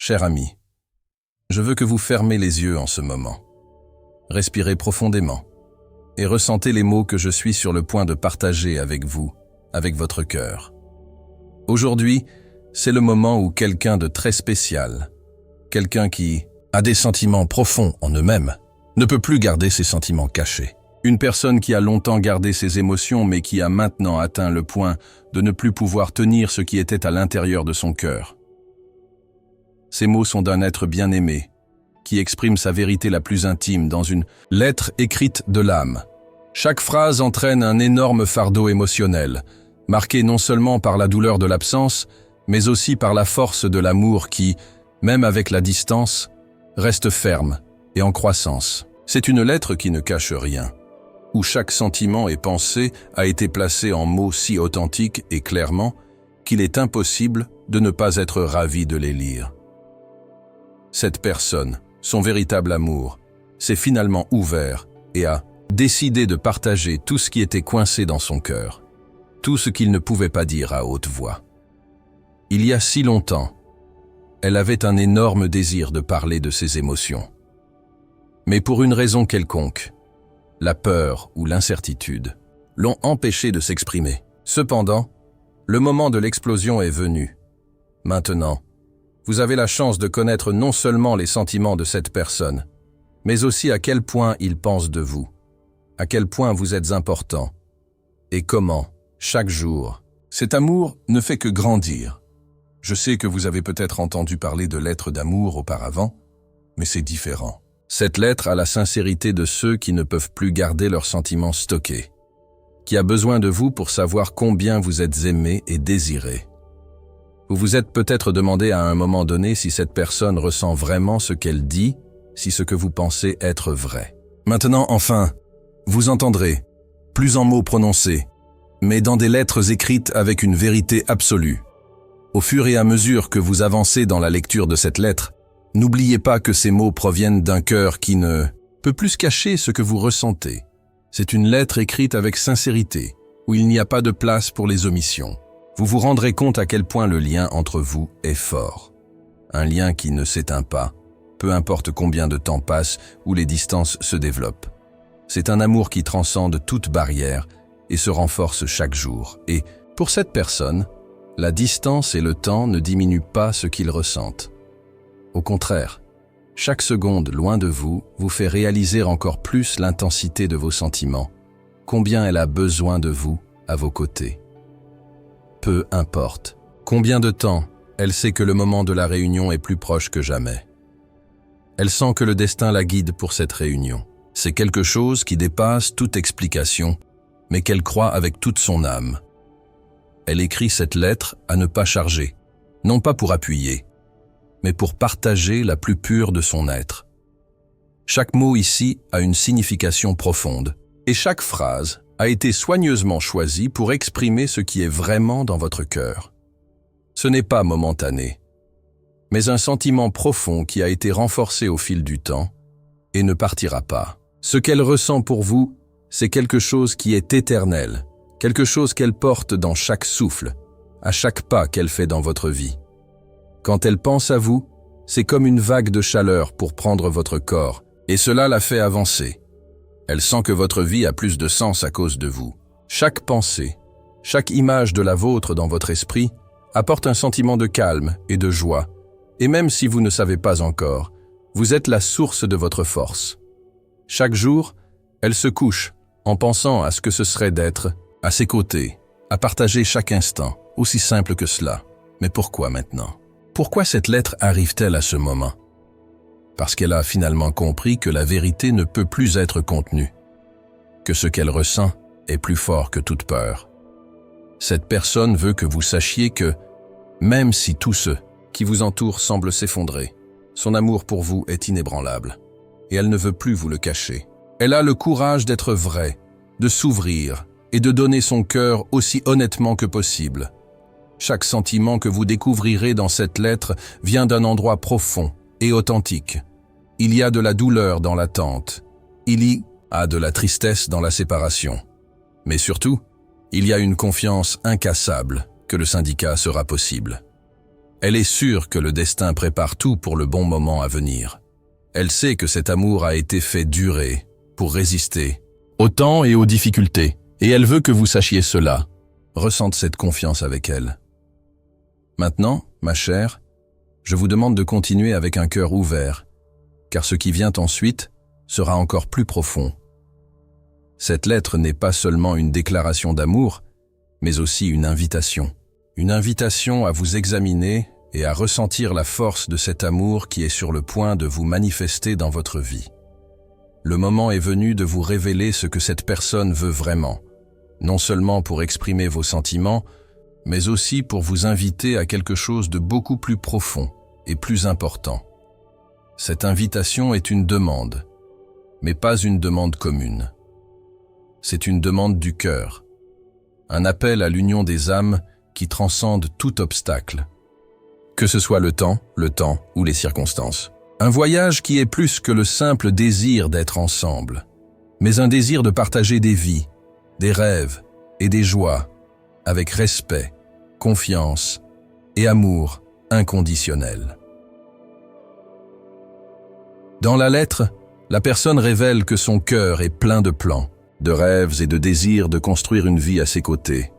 Cher ami, je veux que vous fermez les yeux en ce moment. Respirez profondément et ressentez les mots que je suis sur le point de partager avec vous, avec votre cœur. Aujourd'hui, c'est le moment où quelqu'un de très spécial, quelqu'un qui a des sentiments profonds en eux-mêmes, ne peut plus garder ses sentiments cachés. Une personne qui a longtemps gardé ses émotions mais qui a maintenant atteint le point de ne plus pouvoir tenir ce qui était à l'intérieur de son cœur. Ces mots sont d'un être bien-aimé, qui exprime sa vérité la plus intime dans une lettre écrite de l'âme. Chaque phrase entraîne un énorme fardeau émotionnel, marqué non seulement par la douleur de l'absence, mais aussi par la force de l'amour qui, même avec la distance, reste ferme et en croissance. C'est une lettre qui ne cache rien, où chaque sentiment et pensée a été placé en mots si authentiques et clairement qu'il est impossible de ne pas être ravi de les lire. Cette personne, son véritable amour, s'est finalement ouvert et a décidé de partager tout ce qui était coincé dans son cœur, tout ce qu'il ne pouvait pas dire à haute voix. Il y a si longtemps, elle avait un énorme désir de parler de ses émotions. Mais pour une raison quelconque, la peur ou l'incertitude l'ont empêchée de s'exprimer. Cependant, le moment de l'explosion est venu. Maintenant, vous avez la chance de connaître non seulement les sentiments de cette personne, mais aussi à quel point il pense de vous, à quel point vous êtes important, et comment, chaque jour, cet amour ne fait que grandir. Je sais que vous avez peut-être entendu parler de lettres d'amour auparavant, mais c'est différent. Cette lettre a la sincérité de ceux qui ne peuvent plus garder leurs sentiments stockés, qui a besoin de vous pour savoir combien vous êtes aimé et désiré. Vous vous êtes peut-être demandé à un moment donné si cette personne ressent vraiment ce qu'elle dit, si ce que vous pensez être vrai. Maintenant, enfin, vous entendrez, plus en mots prononcés, mais dans des lettres écrites avec une vérité absolue. Au fur et à mesure que vous avancez dans la lecture de cette lettre, n'oubliez pas que ces mots proviennent d'un cœur qui ne peut plus cacher ce que vous ressentez. C'est une lettre écrite avec sincérité, où il n'y a pas de place pour les omissions. Vous vous rendrez compte à quel point le lien entre vous est fort. Un lien qui ne s'éteint pas, peu importe combien de temps passe ou les distances se développent. C'est un amour qui transcende toute barrière et se renforce chaque jour. Et pour cette personne, la distance et le temps ne diminuent pas ce qu'ils ressentent. Au contraire, chaque seconde loin de vous vous fait réaliser encore plus l'intensité de vos sentiments, combien elle a besoin de vous à vos côtés. Peu importe combien de temps, elle sait que le moment de la réunion est plus proche que jamais. Elle sent que le destin la guide pour cette réunion. C'est quelque chose qui dépasse toute explication, mais qu'elle croit avec toute son âme. Elle écrit cette lettre à ne pas charger, non pas pour appuyer, mais pour partager la plus pure de son être. Chaque mot ici a une signification profonde, et chaque phrase a été soigneusement choisie pour exprimer ce qui est vraiment dans votre cœur. Ce n'est pas momentané, mais un sentiment profond qui a été renforcé au fil du temps et ne partira pas. Ce qu'elle ressent pour vous, c'est quelque chose qui est éternel, quelque chose qu'elle porte dans chaque souffle, à chaque pas qu'elle fait dans votre vie. Quand elle pense à vous, c'est comme une vague de chaleur pour prendre votre corps, et cela la fait avancer. Elle sent que votre vie a plus de sens à cause de vous. Chaque pensée, chaque image de la vôtre dans votre esprit apporte un sentiment de calme et de joie. Et même si vous ne savez pas encore, vous êtes la source de votre force. Chaque jour, elle se couche en pensant à ce que ce serait d'être à ses côtés, à partager chaque instant, aussi simple que cela. Mais pourquoi maintenant? Pourquoi cette lettre arrive-t-elle à ce moment? Parce qu'elle a finalement compris que la vérité ne peut plus être contenue, que ce qu'elle ressent est plus fort que toute peur. Cette personne veut que vous sachiez que, même si tous ceux qui vous entourent semblent s'effondrer, son amour pour vous est inébranlable, et elle ne veut plus vous le cacher. Elle a le courage d'être vraie, de s'ouvrir et de donner son cœur aussi honnêtement que possible. Chaque sentiment que vous découvrirez dans cette lettre vient d'un endroit profond et authentique. Il y a de la douleur dans l'attente. Il y a de la tristesse dans la séparation. Mais surtout, il y a une confiance incassable que le syndicat sera possible. Elle est sûre que le destin prépare tout pour le bon moment à venir. Elle sait que cet amour a été fait durer, pour résister, au temps et aux difficultés, et elle veut que vous sachiez cela. Ressente cette confiance avec elle. Maintenant, ma chère, je vous demande de continuer avec un cœur ouvert, car ce qui vient ensuite sera encore plus profond. Cette lettre n'est pas seulement une déclaration d'amour, mais aussi une invitation. Une invitation à vous examiner et à ressentir la force de cet amour qui est sur le point de vous manifester dans votre vie. Le moment est venu de vous révéler ce que cette personne veut vraiment, non seulement pour exprimer vos sentiments, mais aussi pour vous inviter à quelque chose de beaucoup plus profond et plus important. Cette invitation est une demande, mais pas une demande commune. C'est une demande du cœur, un appel à l'union des âmes qui transcende tout obstacle, que ce soit le temps ou les circonstances. Un voyage qui est plus que le simple désir d'être ensemble, mais un désir de partager des vies, des rêves et des joies, avec respect, confiance et amour inconditionnel. Dans la lettre, la personne révèle que son cœur est plein de plans, de rêves et de désirs de construire une vie à ses côtés.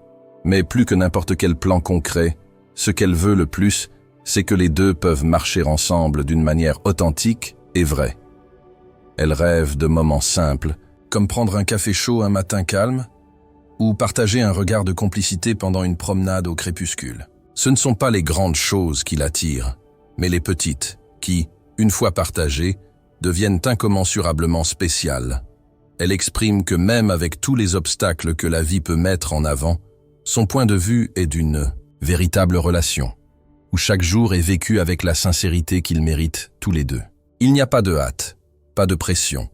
Mais plus que n'importe quel plan concret, ce qu'elle veut le plus, c'est que les deux peuvent marcher ensemble d'une manière authentique et vraie. Elle rêve de moments simples, comme prendre un café chaud un matin calme, ou partager un regard de complicité pendant une promenade au crépuscule. Ce ne sont pas les grandes choses qui l'attirent, mais les petites, qui, une fois partagées, deviennent incommensurablement spéciales. Elle exprime que même avec tous les obstacles que la vie peut mettre en avant, son point de vue est d'une véritable relation, où chaque jour est vécu avec la sincérité qu'ils méritent tous les deux. Il n'y a pas de hâte, pas de pression,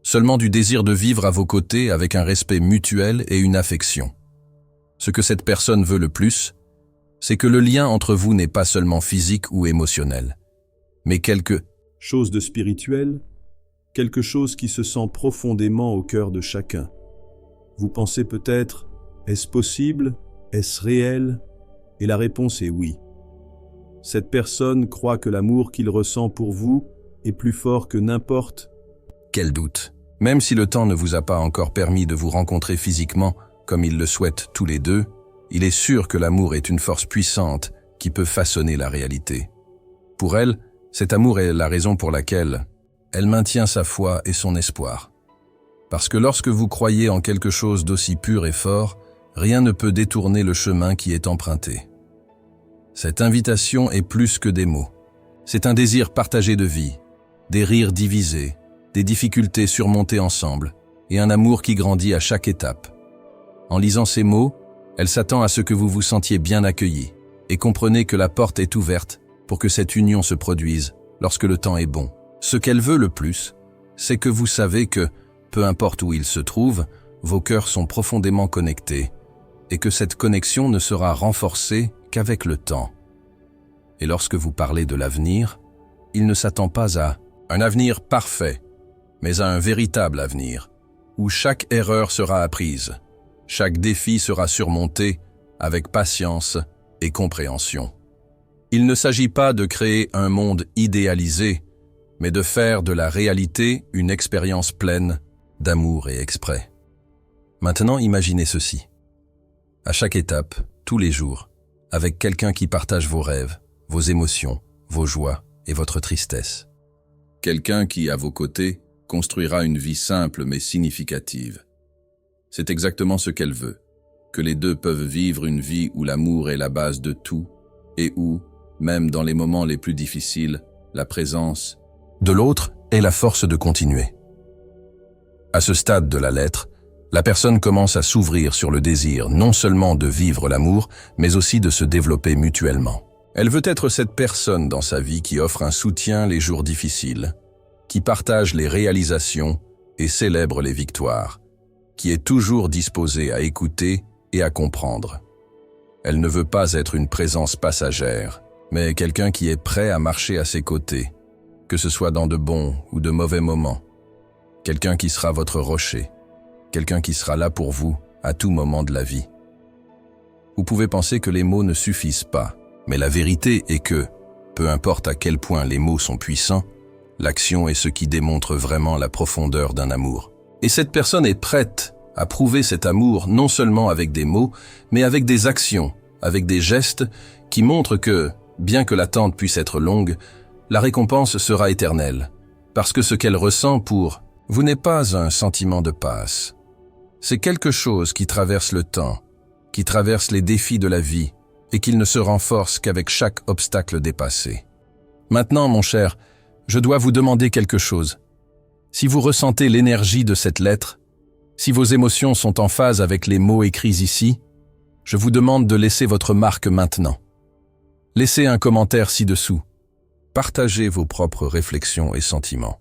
seulement du désir de vivre à vos côtés avec un respect mutuel et une affection. Ce que cette personne veut le plus, c'est que le lien entre vous n'est pas seulement physique ou émotionnel, mais quelque chose de spirituel, quelque chose qui se sent profondément au cœur de chacun. Vous pensez peut-être, est-ce possible? Est-ce réel? Et la réponse est oui. Cette personne croit que l'amour qu'il ressent pour vous est plus fort que n'importe quel doute. Même si le temps ne vous a pas encore permis de vous rencontrer physiquement comme ils le souhaitent tous les deux, il est sûr que l'amour est une force puissante qui peut façonner la réalité. Pour elle, cet amour est la raison pour laquelle elle maintient sa foi et son espoir. Parce que lorsque vous croyez en quelque chose d'aussi pur et fort, rien ne peut détourner le chemin qui est emprunté. Cette invitation est plus que des mots. C'est un désir partagé de vie, des rires divisés, des difficultés surmontées ensemble, et un amour qui grandit à chaque étape. En lisant ces mots, elle s'attend à ce que vous vous sentiez bien accueillis, et comprenez que la porte est ouverte pour que cette union se produise lorsque le temps est bon. Ce qu'elle veut le plus, c'est que vous savez que, peu importe où ils se trouvent, vos cœurs sont profondément connectés, et que cette connexion ne sera renforcée qu'avec le temps. Et lorsque vous parlez de l'avenir, il ne s'attend pas à un avenir parfait, mais à un véritable avenir, où chaque erreur sera apprise, chaque défi sera surmonté avec patience et compréhension. Il ne s'agit pas de créer un monde idéalisé, mais de faire de la réalité une expérience pleine d'amour et exprès. Maintenant, imaginez ceci. À chaque étape, tous les jours, avec quelqu'un qui partage vos rêves, vos émotions, vos joies et votre tristesse. Quelqu'un qui, à vos côtés, construira une vie simple mais significative. C'est exactement ce qu'elle veut, que les deux peuvent vivre une vie où l'amour est la base de tout et où, même dans les moments les plus difficiles, la présence de l'autre est la force de continuer. À ce stade de la lettre, la personne commence à s'ouvrir sur le désir non seulement de vivre l'amour, mais aussi de se développer mutuellement. Elle veut être cette personne dans sa vie qui offre un soutien les jours difficiles, qui partage les réalisations et célèbre les victoires, qui est toujours disposée à écouter et à comprendre. Elle ne veut pas être une présence passagère, mais quelqu'un qui est prêt à marcher à ses côtés, que ce soit dans de bons ou de mauvais moments. Quelqu'un qui sera votre rocher, quelqu'un qui sera là pour vous à tout moment de la vie. Vous pouvez penser que les mots ne suffisent pas, Mais la vérité est que, peu importe à quel point les mots sont puissants, l'action est ce qui démontre vraiment la profondeur d'un amour. Et cette personne est prête à prouver cet amour non seulement avec des mots, mais avec des actions, avec des gestes qui montrent que, bien que l'attente puisse être longue, la récompense sera éternelle. Parce que ce qu'elle ressent pour vous n'est pas un sentiment de passe. C'est quelque chose qui traverse le temps, qui traverse les défis de la vie et qu'il ne se renforce qu'avec chaque obstacle dépassé. Maintenant, mon cher, je dois vous demander quelque chose. Si vous ressentez l'énergie de cette lettre, si vos émotions sont en phase avec les mots écrits ici, je vous demande de laisser votre marque maintenant. Laissez un commentaire ci-dessous. Partagez vos propres réflexions et sentiments.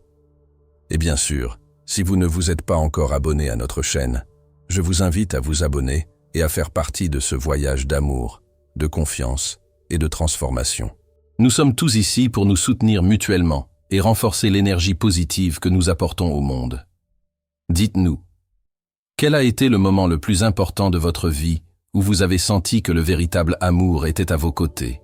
Et bien sûr, si vous ne vous êtes pas encore abonné à notre chaîne, je vous invite à vous abonner et à faire partie de ce voyage d'amour, de confiance et de transformation. Nous sommes tous ici pour nous soutenir mutuellement et renforcer l'énergie positive que nous apportons au monde. Dites-nous, quel a été le moment le plus important de votre vie où vous avez senti que le véritable amour était à vos côtés?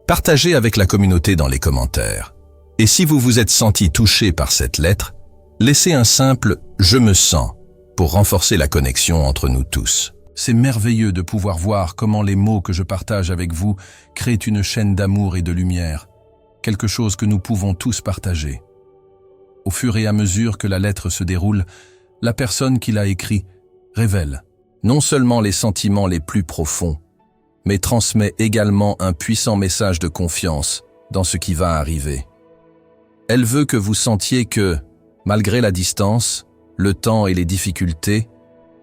Partagez avec la communauté dans les commentaires. Et si vous vous êtes senti touché par cette lettre, laissez un simple « je me sens » pour renforcer la connexion entre nous tous. C'est merveilleux de pouvoir voir comment les mots que je partage avec vous créent une chaîne d'amour et de lumière, quelque chose que nous pouvons tous partager. Au fur et à mesure que la lettre se déroule, la personne qui l'a écrit révèle non seulement les sentiments les plus profonds, mais transmet également un puissant message de confiance dans ce qui va arriver. Elle veut que vous sentiez que, malgré la distance, le temps et les difficultés,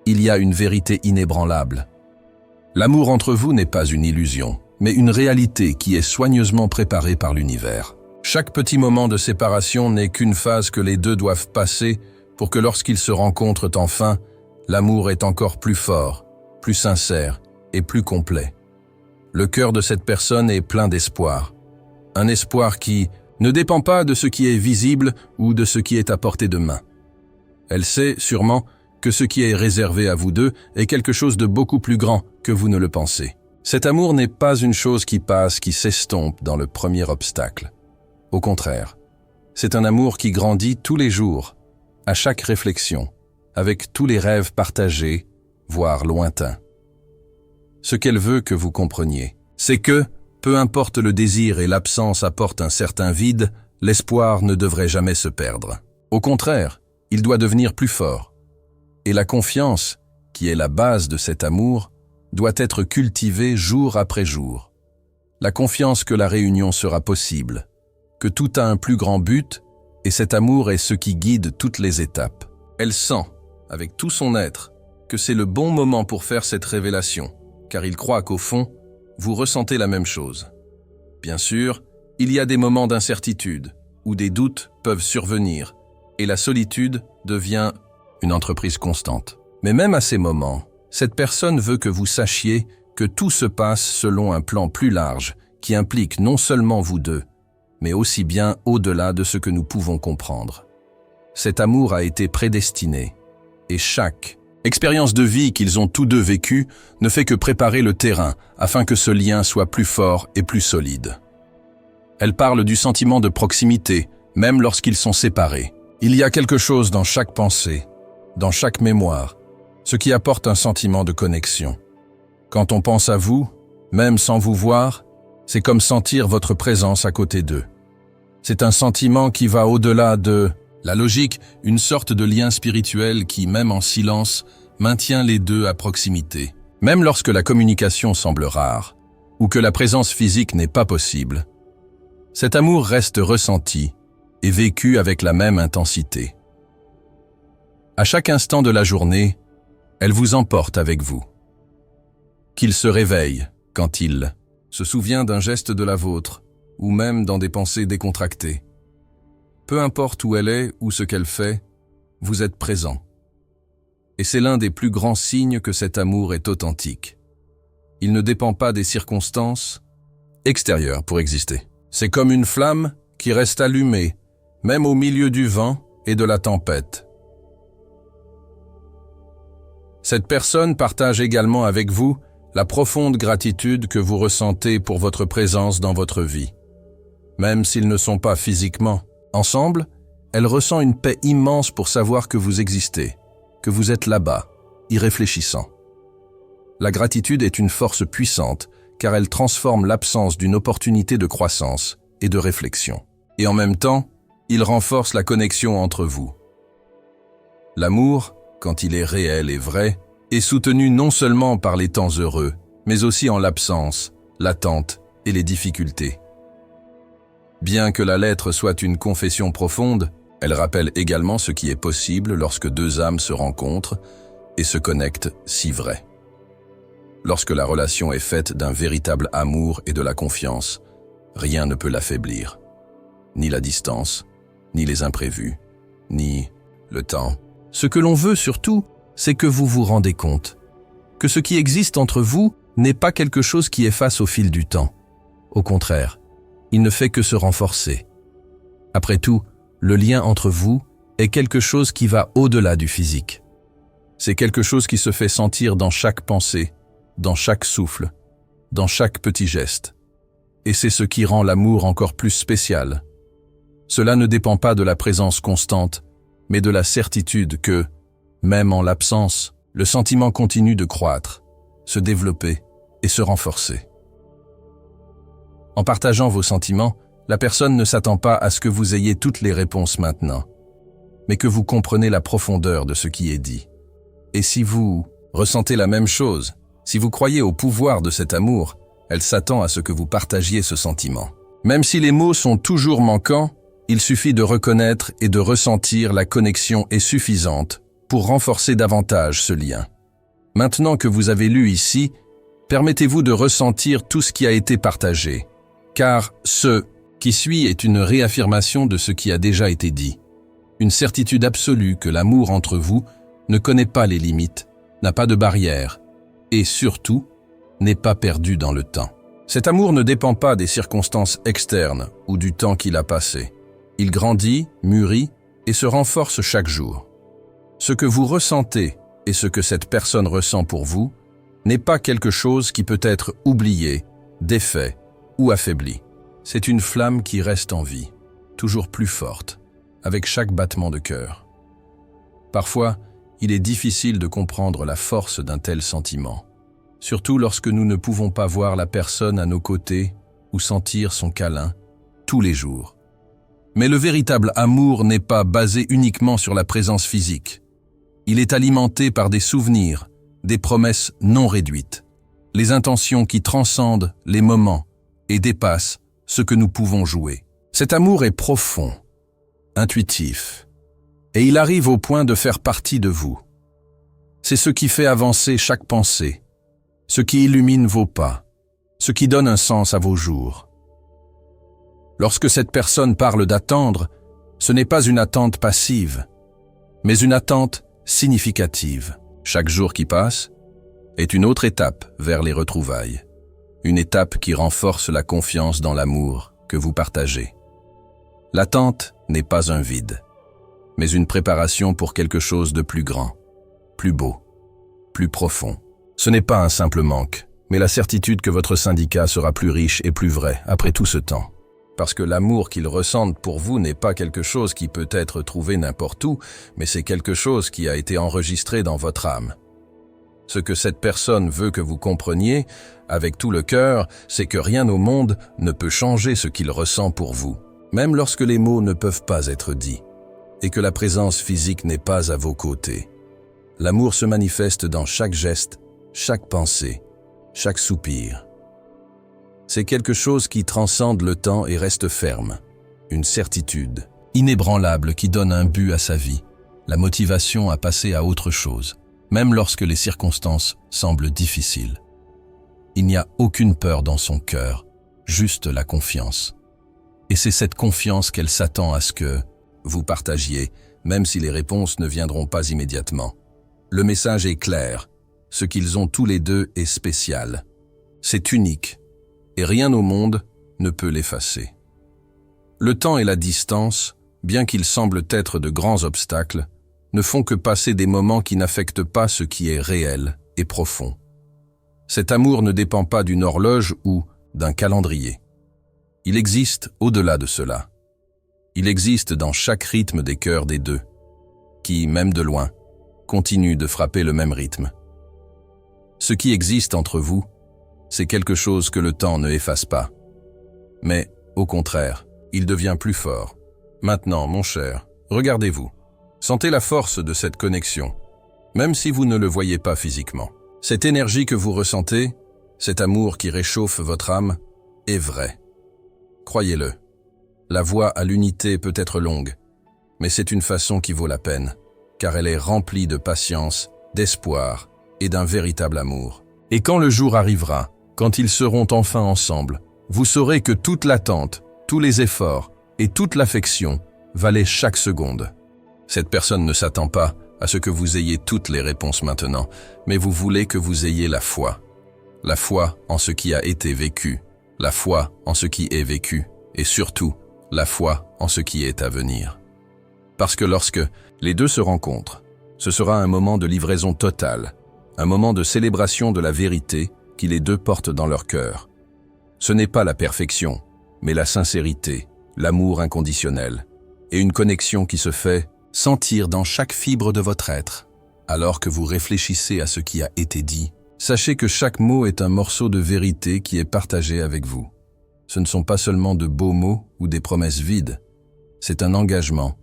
il y a une vérité inébranlable. L'amour entre vous n'est pas une illusion, mais une réalité qui est soigneusement préparée par l'univers. Chaque petit moment de séparation n'est qu'une phase que les deux doivent passer pour que lorsqu'ils se rencontrent enfin, l'amour est encore plus fort, plus sincère et plus complet. Le cœur de cette personne est plein d'espoir. Un espoir qui ne dépend pas de ce qui est visible ou de ce qui est à portée de main. Elle sait, sûrement, que ce qui est réservé à vous deux est quelque chose de beaucoup plus grand que vous ne le pensez. Cet amour n'est pas une chose qui passe, qui s'estompe dans le premier obstacle. Au contraire, c'est un amour qui grandit tous les jours, à chaque réflexion, avec tous les rêves partagés, voire lointains. Ce qu'elle veut que vous compreniez, c'est que, peu importe le désir et l'absence apportent un certain vide, l'espoir ne devrait jamais se perdre. Au contraire, il doit devenir plus fort. Et la confiance, qui est la base de cet amour, doit être cultivée jour après jour. La confiance que la réunion sera possible, que tout a un plus grand but, et cet amour est ce qui guide toutes les étapes. Elle sent, avec tout son être, que c'est le bon moment pour faire cette révélation, car il croit qu'au fond, vous ressentez la même chose. Bien sûr, il y a des moments d'incertitude, où des doutes peuvent survenir, et la solitude devient une entreprise constante. Mais même à ces moments, cette personne veut que vous sachiez que tout se passe selon un plan plus large, qui implique non seulement vous deux, mais aussi bien au-delà de ce que nous pouvons comprendre. Cet amour a été prédestiné, et chaque expérience de vie qu'ils ont tous deux vécue ne fait que préparer le terrain afin que ce lien soit plus fort et plus solide. Elle parle du sentiment de proximité, même lorsqu'ils sont séparés. Il y a quelque chose dans chaque pensée, dans chaque mémoire, ce qui apporte un sentiment de connexion. Quand on pense à vous, même sans vous voir, c'est comme sentir votre présence à côté d'eux. C'est un sentiment qui va au-delà de la logique, une sorte de lien spirituel qui, même en silence, maintient les deux à proximité. Même lorsque la communication semble rare, ou que la présence physique n'est pas possible, cet amour reste ressenti et vécu avec la même intensité. À chaque instant de la journée, elle vous emporte avec vous. Qu'il se réveille quand il se souvient d'un geste de la vôtre, ou même dans des pensées décontractées. Peu importe où elle est ou ce qu'elle fait, vous êtes présent. Et c'est l'un des plus grands signes que cet amour est authentique. Il ne dépend pas des circonstances extérieures pour exister. C'est comme une flamme qui reste allumée, même au milieu du vent et de la tempête. Cette personne partage également avec vous la profonde gratitude que vous ressentez pour votre présence dans votre vie. Même s'ils ne sont pas physiquement ensemble, elle ressent une paix immense pour savoir que vous existez, que vous êtes là-bas, y réfléchissant. La gratitude est une force puissante car elle transforme l'absence d'une opportunité de croissance et de réflexion. Et en même temps, il renforce la connexion entre vous. L'amour, quand il est réel et vrai, est soutenu non seulement par les temps heureux, mais aussi en l'absence, l'attente et les difficultés. Bien que la lettre soit une confession profonde, elle rappelle également ce qui est possible lorsque deux âmes se rencontrent et se connectent si vrai. Lorsque la relation est faite d'un véritable amour et de la confiance, rien ne peut l'affaiblir. Ni la distance, ni les imprévus, ni le temps. Ce que l'on veut surtout, c'est que vous vous rendez compte que ce qui existe entre vous n'est pas quelque chose qui efface au fil du temps. Au contraire, il ne fait que se renforcer. Après tout, le lien entre vous est quelque chose qui va au-delà du physique. C'est quelque chose qui se fait sentir dans chaque pensée, dans chaque souffle, dans chaque petit geste. Et c'est ce qui rend l'amour encore plus spécial. Cela ne dépend pas de la présence constante, mais de la certitude que, même en l'absence, le sentiment continue de croître, se développer et se renforcer. En partageant vos sentiments, la personne ne s'attend pas à ce que vous ayez toutes les réponses maintenant, mais que vous comprenez la profondeur de ce qui est dit. Et si vous ressentez la même chose, si vous croyez au pouvoir de cet amour, elle s'attend à ce que vous partagiez ce sentiment. Même si les mots sont toujours manquants, il suffit de reconnaître et de ressentir la connexion est suffisante pour renforcer davantage ce lien. Maintenant que vous avez lu ici, permettez-vous de ressentir tout ce qui a été partagé, car ce qui suit est une réaffirmation de ce qui a déjà été dit. Une certitude absolue que l'amour entre vous ne connaît pas les limites, n'a pas de barrières, et surtout, n'est pas perdu dans le temps. Cet amour ne dépend pas des circonstances externes ou du temps qu'il a passé. Il grandit, mûrit et se renforce chaque jour. Ce que vous ressentez et ce que cette personne ressent pour vous n'est pas quelque chose qui peut être oublié, défait ou affaibli. C'est une flamme qui reste en vie, toujours plus forte, avec chaque battement de cœur. Parfois, il est difficile de comprendre la force d'un tel sentiment, surtout lorsque nous ne pouvons pas voir la personne à nos côtés ou sentir son câlin tous les jours. Mais le véritable amour n'est pas basé uniquement sur la présence physique. Il est alimenté par des souvenirs, des promesses non réduites, les intentions qui transcendent les moments et dépassent ce que nous pouvons jouer. Cet amour est profond, intuitif, et il arrive au point de faire partie de vous. C'est ce qui fait avancer chaque pensée, ce qui illumine vos pas, ce qui donne un sens à vos jours. Lorsque cette personne parle d'attendre, ce n'est pas une attente passive, mais une attente significative. Chaque jour qui passe est une autre étape vers les retrouvailles, une étape qui renforce la confiance dans l'amour que vous partagez. L'attente n'est pas un vide, mais une préparation pour quelque chose de plus grand, plus beau, plus profond. Ce n'est pas un simple manque, mais la certitude que votre syndicat sera plus riche et plus vrai après tout ce temps. Parce que l'amour qu'ils ressentent pour vous n'est pas quelque chose qui peut être trouvé n'importe où, mais c'est quelque chose qui a été enregistré dans votre âme. Ce que cette personne veut que vous compreniez, avec tout le cœur, c'est que rien au monde ne peut changer ce qu'il ressent pour vous, même lorsque les mots ne peuvent pas être dits, et que la présence physique n'est pas à vos côtés. L'amour se manifeste dans chaque geste, chaque pensée, chaque soupir. C'est quelque chose qui transcende le temps et reste ferme, une certitude inébranlable qui donne un but à sa vie, la motivation à passer à autre chose, même lorsque les circonstances semblent difficiles. Il n'y a aucune peur dans son cœur, juste la confiance. Et c'est cette confiance qu'elle s'attend à ce que vous partagiez, même si les réponses ne viendront pas immédiatement. Le message est clair, ce qu'ils ont tous les deux est spécial. C'est unique. Et rien au monde ne peut l'effacer. Le temps et la distance, bien qu'ils semblent être de grands obstacles, ne font que passer des moments qui n'affectent pas ce qui est réel et profond. Cet amour ne dépend pas d'une horloge ou d'un calendrier. Il existe au-delà de cela. Il existe dans chaque rythme des cœurs des deux, qui, même de loin, continuent de frapper le même rythme. Ce qui existe entre vous, c'est quelque chose que le temps ne efface pas. Mais, au contraire, il devient plus fort. Maintenant, mon cher, regardez-vous. Sentez la force de cette connexion, même si vous ne le voyez pas physiquement. Cette énergie que vous ressentez, cet amour qui réchauffe votre âme, est vrai. Croyez-le. La voie à l'unité peut être longue, mais c'est une façon qui vaut la peine, car elle est remplie de patience, d'espoir et d'un véritable amour. Et quand le jour arrivera, quand ils seront enfin ensemble, vous saurez que toute l'attente, tous les efforts et toute l'affection valaient chaque seconde. Cette personne ne s'attend pas à ce que vous ayez toutes les réponses maintenant, mais vous voulez que vous ayez la foi. La foi en ce qui a été vécu, la foi en ce qui est vécu, et surtout, la foi en ce qui est à venir. Parce que lorsque les deux se rencontrent, ce sera un moment de livraison totale, un moment de célébration de la vérité qui les deux portent dans leur cœur. Ce n'est pas la perfection, mais la sincérité, l'amour inconditionnel, et une connexion qui se fait sentir dans chaque fibre de votre être. Alors que vous réfléchissez à ce qui a été dit, sachez que chaque mot est un morceau de vérité qui est partagé avec vous. Ce ne sont pas seulement de beaux mots ou des promesses vides. C'est un engagement,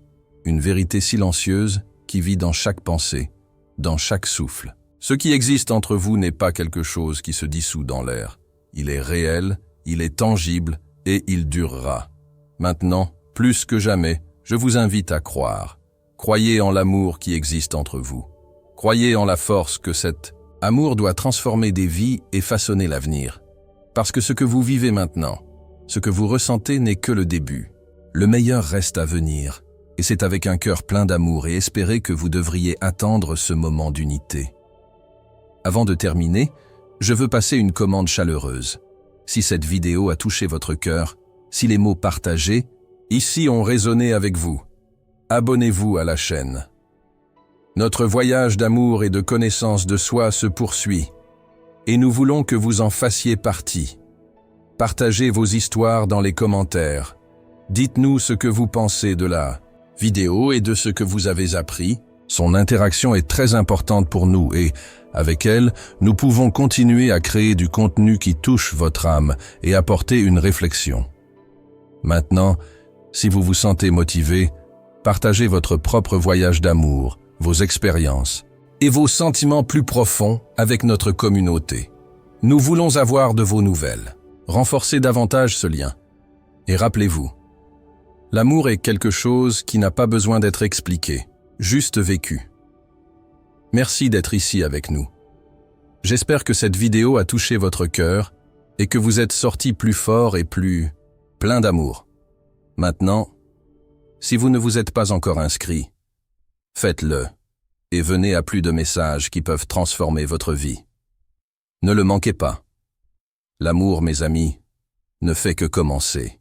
une vérité silencieuse qui vit dans chaque pensée, dans chaque souffle. Ce qui existe entre vous n'est pas quelque chose qui se dissout dans l'air. Il est réel, il est tangible et il durera. Maintenant, plus que jamais, je vous invite à croire. Croyez en l'amour qui existe entre vous. Croyez en la force que cet amour doit transformer des vies et façonner l'avenir. Parce que ce que vous vivez maintenant, ce que vous ressentez n'est que le début. Le meilleur reste à venir, et c'est avec un cœur plein d'amour et espéré que vous devriez attendre ce moment d'unité. Avant de terminer, je veux passer une commande chaleureuse. Si cette vidéo a touché votre cœur, si les mots partagés, ici ont résonné avec vous, abonnez-vous à la chaîne. Notre voyage d'amour et de connaissance de soi se poursuit, et nous voulons que vous en fassiez partie. Partagez vos histoires dans les commentaires. Dites-nous ce que vous pensez de la vidéo et de ce que vous avez appris. Son interaction est très importante pour nous et, avec elle, nous pouvons continuer à créer du contenu qui touche votre âme et apporter une réflexion. Maintenant, si vous vous sentez motivé, partagez votre propre voyage d'amour, vos expériences et vos sentiments plus profonds avec notre communauté. Nous voulons avoir de vos nouvelles. Renforcez davantage ce lien. Et rappelez-vous, l'amour est quelque chose qui n'a pas besoin d'être expliqué, juste vécu. Merci d'être ici avec nous. J'espère que cette vidéo a touché votre cœur et que vous êtes sortis plus forts et plus pleins d'amour. Maintenant, si vous ne vous êtes pas encore inscrit, faites-le et venez à plus de messages qui peuvent transformer votre vie. Ne le manquez pas. L'amour, mes amis, ne fait que commencer.